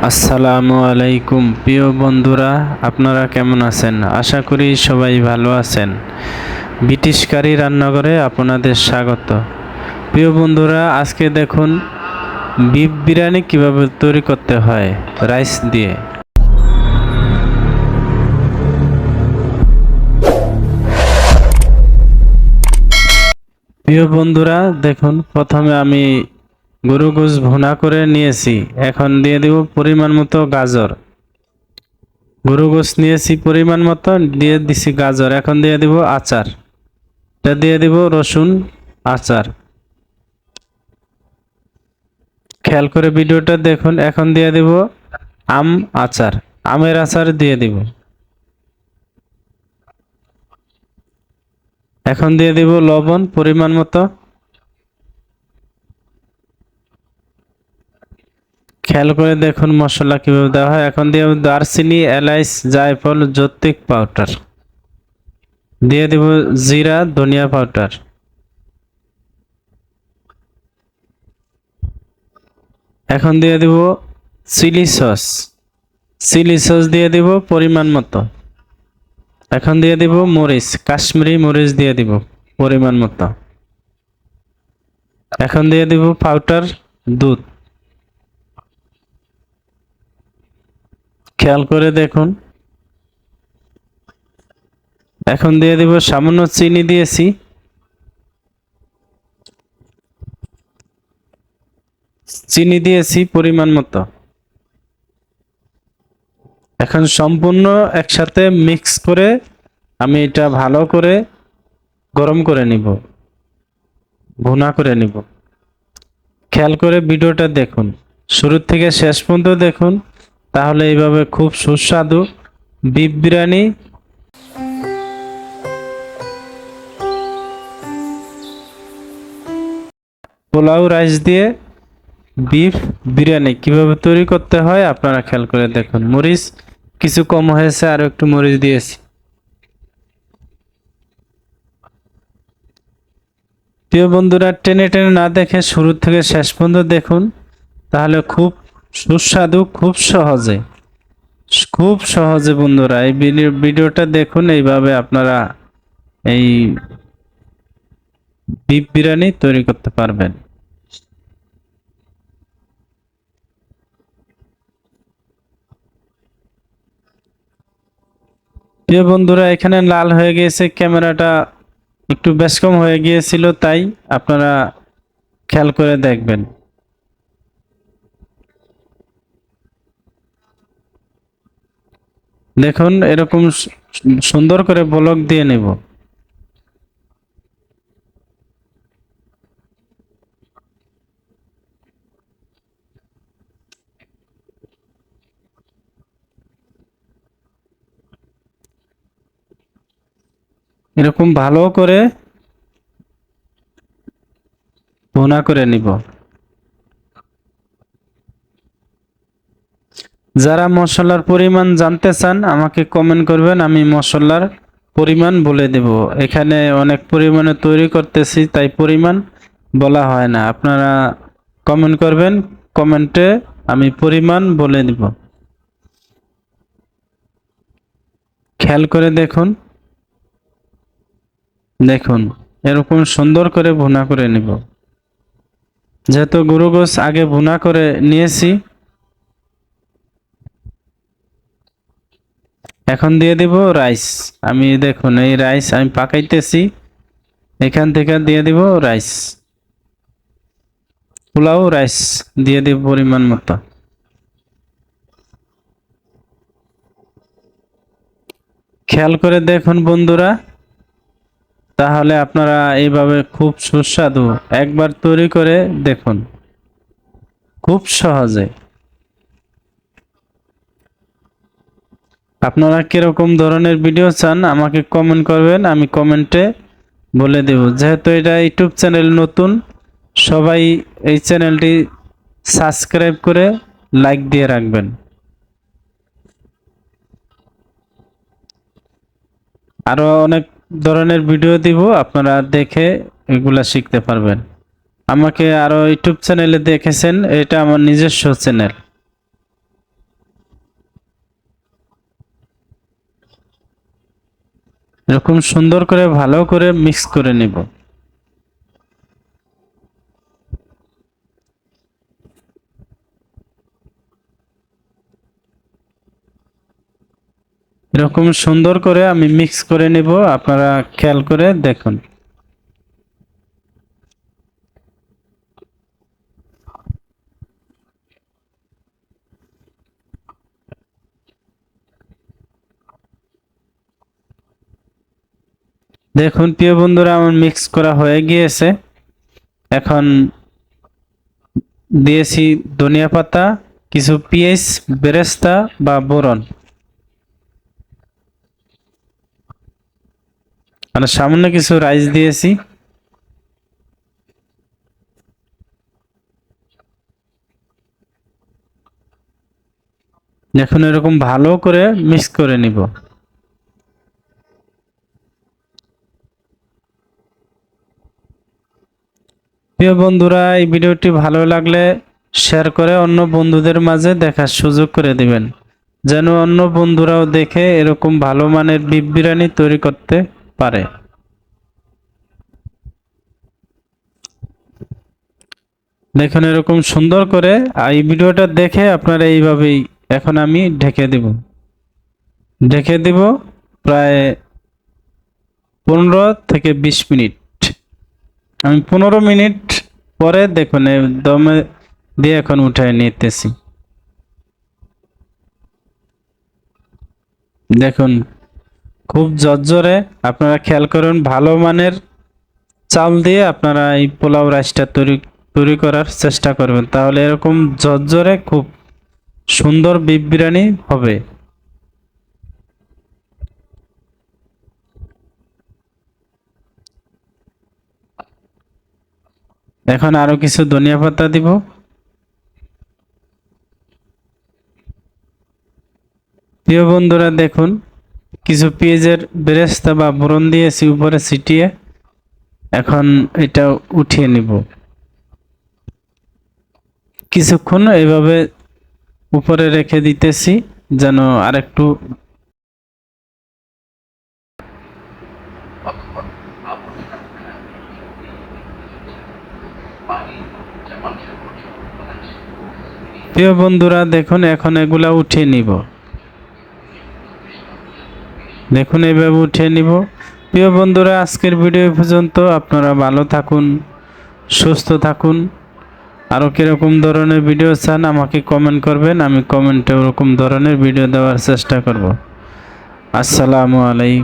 আসসালামু আলাইকুম প্রিয় বন্ধুরা, আপনারা কেমন আছেন? আশা করি সবাই ভালো আছেন। ব্রিটিশ কারি রান্নাঘরে আপনাদের স্বাগত। প্রিয় বন্ধুরা, আজকে দেখুন বিফ বিরিয়ানি কিভাবে তৈরি করতে হয় রাইস দিয়ে। প্রিয় বন্ধুরা দেখুন, প্রথমে আমি গরু গোশ ভুনা করে নিয়েছি। এখন দিয়ে দেব পরিমাণ মতো গাজর। গরু গোশ নিয়েছি পরিমাণ মতো, দিয়ে দিছি গাজর। এখন দিয়ে দিব আচার, এটা দিয়ে দিব রসুন আচার। খেয়াল করে ভিডিওটা দেখুন। এখন দিয়ে দিব আম আচার, আমের আচার দিয়ে দিব। এখন দিয়ে দিব লবণ পরিমাণ মতো। খেয়াল করে দেখুন মশলা কিভাবে দেওয়া হয়। এখন দিয়ে দারচিনি, এলাচ, জায়ফল, জৈত্রিক পাউডার দিয়ে দিব, জিরা, ধনিয়া পাউডার। এখন দিয়ে দিব চিলি সস, চিলি সস দিয়ে দিব পরিমাণ মতো। এখন দিয়ে দিব মরিচ, কাশ্মীরি মরিচ দিয়ে দিব পরিমাণ মতো। এখন দিয়ে দিব পাউডার দুধ। খেয়াল করে দেখুন। এখন দিয়ে দিব সামান্য চিনি দিয়েছি। চিনি দিয়েছি পরিমাণ মতো। এখন সম্পূর্ণ একসাথে মিক্স করে আমি এটা ভালো করে গরম করে নিব, ভুনা করে নিব। খেয়াল করে ভিডিওটা দেখুন, শুরু থেকে শেষ পর্যন্ত দেখুন, তাহলে এইভাবে খুব সুস্বাদু বিফ বিরিয়ানি, পোলাও রাইস দিয়ে বিফ বিরিয়ানি কিভাবে তৈরি করতে হয় আপনারা খেয়াল করে দেখুন। মরিচ কিছু কম হয়েছে, আরো একটু মরিচ দিয়েছি। প্রিয় বন্ধুরা, টেনে টেনে না দেখে শুরু থেকে শেষ পর্যন্ত দেখুন, তাহলে খুব সুস্বাদু, খুব সহজে বন্ধুরা এই ভিডিওটা দেখুন। এইভাবে আপনারা এই বিফ বিরিয়ানি তৈরি করতে পারবেন। প্রিয় বন্ধুরা, এখানে লাল হয়ে গিয়েছে, ক্যামেরাটা একটু বেশ কম হয়ে গিয়েছিল, তাই আপনারা খেয়াল করে দেখবেন। দেখুন এরকম সুন্দর করে ব্লক দিয়ে নেব। এরকম ভালো করে ভুনা করে নিব। যারা মশলার পরিমাণ জানতে চান আমাকে কমেন্ট করবেন, আমি মশলার পরিমাণ বলে দেব। এখানে অনেক পরিমাণে তৈরি করতেছি, তাই পরিমাণ বলা হয় না। আপনারা কমেন্ট করবেন, কমেন্টে আমি পরিমাণ বলে দিব। খেয়াল করে দেখুন, দেখুন এরকম সুন্দর করে ভুনা করে নিব। যেহেতু গরু গোশ আগে ভুনা করে নিয়েছি, এখন দিয়ে দিব রাইস। আমি দেখুন এই রাইস আমি পাকাইতেছি, এখান থেকে দিয়ে দিব রাইস, পোলাও রাইস দিয়ে দিব পরিমাণ মতো। খেয়াল করে দেখুন বন্ধুরা, তাহলে আপনারা এইভাবে খুব সুস্বাদু একবার তৈরি করে দেখুন, খুব সহজে। আপনারা কিরকম ধরনের ভিডিও চান আমাকে কমেন্ট করবেন, আমি কমেন্টে বলে দেব। যেহেতু এটা ইউটিউব চ্যানেল নতুন, সবাই এই চ্যানেলটি সাবস্ক্রাইব করে লাইক দিয়ে রাখবেন। আরো অনেক ধরনের ভিডিও দিব, আপনারা দেখে এগুলা শিখতে পারবেন। আমাকে আরো ইউটিউব চ্যানেলে দেখেছেন, এটা আমার নিজস্ব চ্যানেল। এরকম সুন্দর করে ভালো করে মিক্স করে নিব। এরকম সুন্দর করে আমি মিক্স করে নিব, আপনারা খেয়াল করে দেখুন। দেখুন প্রিয় বন্ধুরা, আমার মিক্স করা হয়ে গিয়েছে। এখন দিয়েছি ধনিয়া পাতা, কিছু পেঁয়াজ বেরেস্তা বা বোরন, মানে সামান্য কিছু রাইস দিয়েছি। এখন এরকম ভালো করে মিক্স করে নিব। প্রিয় বন্ধুরা, এই ভিডিওটি ভালো লাগলে শেয়ার করে অন্য বন্ধুদের মাঝে দেখার সুযোগ করে দিবেন, যেন অন্য বন্ধুরাও দেখে এরকম ভালো মানের বিফ বিরিয়ানি তৈরি করতে পারে। দেখুন এরকম সুন্দর করে এই ভিডিওটা দেখে আপনারা এইভাবেই, এখন আমি ঢেকে দিব প্রায় 15 থেকে 20 মিনিট। আমি 15 মিনিট পরে দেখুন দমে দিয়ে এখন উঠায় নিতেছি। দেখুন খুব ঝরঝরে, আপনারা খেয়াল করুন, ভালো মানের চাল দিয়ে আপনারা এই পোলাও রাইসটা তৈরি করার চেষ্টা করবেন, তাহলে এরকম ঝরঝরে খুব সুন্দর বিফ বিরিয়ানি হবে। এখন আরো কিছু ধনিয়া পাতা দিব। প্রিয় বন্ধুরা দেখুন, কিছু পেঁয়াজের বেরেস্তা বা বোরন দিয়েছি উপরে ছিটিয়ে। এখন এটা উঠিয়ে নিব। কিছুক্ষণ এইভাবে উপরে রেখে দিতেছি যেন আরেকটু। প্রিয় বন্ধুরা দেখুন, এখন এগুলা উঠিয়ে নিব। দেখুন এইভাবে উঠিয়ে নিব। প্রিয় বন্ধুরা, আজকের ভিডিও পর্যন্ত। আপনারা ভালো থাকুন, সুস্থ থাকুন। আরও কীরকম ধরনের ভিডিও চান আমাকে কমেন্ট করবেন, আমি কমেন্টে ওরকম ধরনের ভিডিও দেওয়ার চেষ্টা করব। আসসালামু আলাইকুম।